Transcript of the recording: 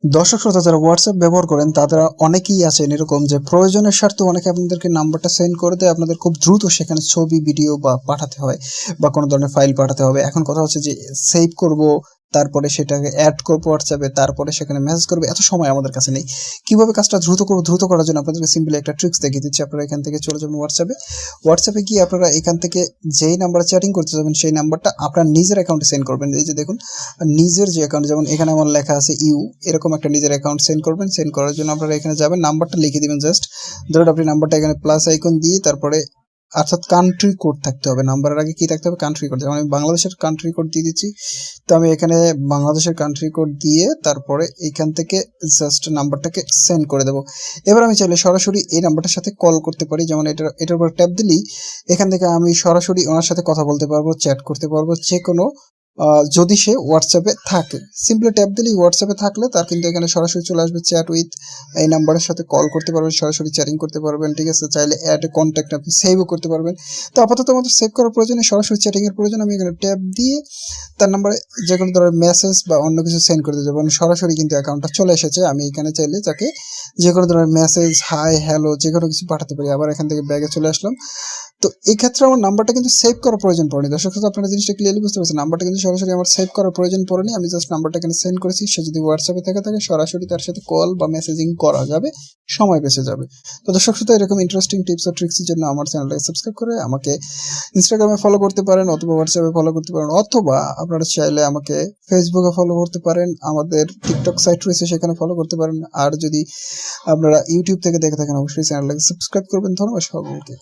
দর্শক শ্রোতা যারা হোয়াটসঅ্যাপ ব্যবহার করেন তারা অনেকেই আছেন এরকম যে প্রয়োজনের স্বার্থে অনেকে আপনাদেরকে নাম্বারটা সেন্ড করে দেয়, আপনাদের খুব দ্রুত সেখানে ছবি ভিডিও বা পাঠাতে হয় বা কোনো ধরনের ফাইল পাঠাতে হবে। এখন কথা হচ্ছে যে সেভ করব, তারপরে সেটাকে অ্যাড করবো হোয়াটসঅ্যাপে, তারপরে সেখানে মেসেজ করবে, এত সময় আমাদের কাছে নেই। কিভাবে কাজটা দ্রুত করবো, দ্রুত করার জন্য আপনাদেরকে সিম্পলি একটা ট্রিক্স দেখিয়ে দিচ্ছি। আপনারা এখান থেকে চলে যাবেন হোয়াটসঅ্যাপে গিয়ে আপনারা এখান থেকে যেই নাম্বারে চ্যাটিং করতে যাবেন সেই নাম্বারটা আপনার নিজের অ্যাকাউন্টে সেন্ড করবেন। এই যে দেখুন, নিজের যে অ্যাকাউন্ট, যেমন এখানে আমার লেখা আছে ইউ, এরকম একটা নিজের অ্যাকাউন্ট সেন্ড করবেন। সেন্ড করার জন্য আপনারা এখানে যাবেন, নাম্বারটা লিখে দিবেন। জাস্ট ধরুন আপনি নাম্বারটা এখানে প্লাস আইকন দিয়ে তারপরে অর্থাৎ কান্ট্রি কোড থাকতে হবে, নাম্বারের আগে কি থাকতে হবে, কান্ট্রি কোড। যেমন আমি বাংলাদেশের কান্ট্রি কোড দিয়ে দিচ্ছি, তো আমি এখানে বাংলাদেশের কান্ট্রি কোড দিয়ে তারপরে এইখান থেকে জাস্ট নাম্বারটাকে সেন্ড করে দেবো। এবার আমি চাইলে সরাসরি এই নাম্বারটার সাথে কল করতে পারি। যেমন এটার উপর ট্যাপ দিলেই এখান থেকে আমি সরাসরি ওনার সাথে কথা বলতে পারবো, চ্যাট করতে পারবো, যে কোনো যদি সে হোয়াটসঅ্যাপে থাকে। সিম্পলি ট্যাপ দিলেই হোয়াটসঅ্যাপে থাকলে তার কিন্তু এখানে সরাসরি চলে আসবে চ্যাট উইথ, এই নাম্বারের সাথে কল করতে পারবেন, সরাসরি চ্যাটিং করতে পারবেন। ঠিক আছে, চাইলে অ্যাড এ কন্ট্যাক্ট আপনি সেভও করতে পারবেন। তো আপাতত আমাদের সেভ করার প্রয়োজনে সরাসরি চ্যাটিংয়ের প্রয়োজন। আমি এখানে ট্যাপ দিয়ে তার নাম্বারে যে কোনো ধরনের মেসেজ বা অন্য কিছু সেন্ড করে দিতে পারবেন। সরাসরি কিন্তু অ্যাকাউন্টটা চলে এসেছে। আমি এখানে চাইলে তাকে যে কোনো ধরনের মেসেজ, হাই, হ্যালো, যে কোনো কিছু পাঠাতে পারি। আবার এখান থেকে ব্যাগে চলে আসলাম। তো এই ক্ষেত্রে আমার নাম্বারটা কিন্তু সেভ করার প্রয়োজন পড়েনি। দর্শক শ্রোতা, আপনারা জিনিসটা ক্লিয়ারলি বুঝতে পারছেন, নাম্বারটা কিন্তু সরাসরি আমার সেভ করার প্রয়োজন পড়েনি। আমি জাস্ট নাম্বারটা এখানে সেন্ড করেছি। সে যদি হোয়াটসঅ্যাপে থাকে সরাসরি তার সাথে কল বা মেসেজিং করা যাবে, সময় বেঁচে যাবে। তো দর্শক শ্রোতা, এরকম ইন্টারেস্টিং টিপস ও ট্রিক্সের জন্য আমার চ্যানেলটাকে সাবস্ক্রাইব করে আমাকে ইনস্টাগ্রামে ফলো করতে পারেন, অথবা হোয়াটসঅ্যাপে ফলো করতে পারেন, অথবা আপনারা চাইলে আমাকে ফেসবুকে ফলো করতে পারেন। আমাদের টিকটক সাইট রয়েছে, সেখানে ফলো করতে পারেন। আর যদি আপনারা ইউটিউব থেকে দেখে থাকেন অবশ্যই চ্যানেলটাকে সাবস্ক্রাইব করবেন। ধন্যবাদ সকলকে।